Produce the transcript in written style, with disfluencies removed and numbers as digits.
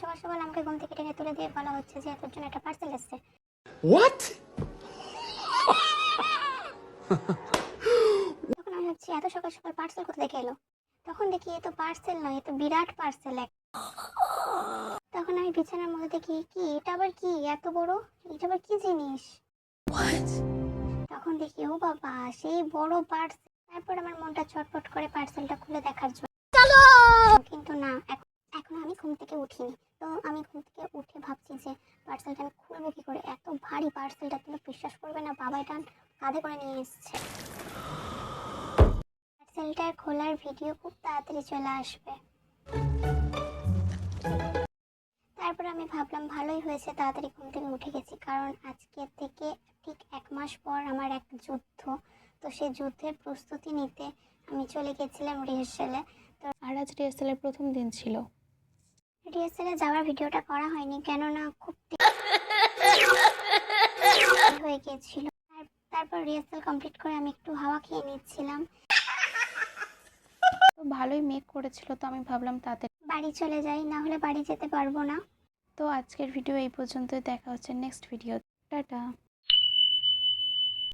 সকাল সকাল আমাকে ঘুম থেকে টেনে তুলে দিয়ে বলা হচ্ছে যে তোর জন্য একটা পার্সেল এসেছে। What? তখন আমি ভাবছি এত সকাল সকাল পার্সেল কোথা থেকে এলো। তখন দেখি এ তো পার্সেল নয়, এ তো বিরাট পার্সেল এক। তখন আমি বিছানার মধ্যে দেখি কি এটা আবার কি এত বড়, এটা আবার কি জিনিস। তখন দেখি ও বাবা সেই বড় পার্সেল। তারপর আমার মনটা ছটফট করে পার্সেলটা খুলে দেখার জন্য, কিন্তু না, এখন আমি ঘুম থেকে উঠিনি। তো আমি ঘুম থেকে উঠে ভাবছি যে পার্সেলটা আমি খুলবো কি করে, এত ভারী পার্সেলটা। তুমি বিশ্বাস করবে না, বাবা এটা কাঁধে করে নিয়ে এসছে। পার্সেলটার খোলার ভিডিও খুব তাড়াতাড়ি চলে আসবে। তারপর আমি ভাবলাম ভালোই হয়েছে তাড়াতাড়ি ঘুম থেকে উঠে গেছি, কারণ আজকে থেকে ঠিক 1 মাস পর আমার এক যুদ্ধ। তো সেই যুদ্ধের প্রস্তুতি নিতে আমি চলে গেছিলাম রিহার্সালে। তো আর আজ রিহার্সালের প্রথম দিন ছিল। রিহার্সালে যাওয়ার ভিডিওটা করা হয়নি, কেননা খুব হয়ে গিয়েছিল। তারপর রিহার্সাল কমপ্লিট করে আমি একটু হাওয়া খেয়ে নিচ্ছিলাম। তো ভালোই মেক করেছিল, তো আমি ভাবলাম তাতে বাড়ি চলে যাই, না হলে বাড়ি যেতে পারবো না। তো আজকের ভিডিও এই পর্যন্তই। দেখা হচ্ছে নেক্সট ভিডিও। টাটা।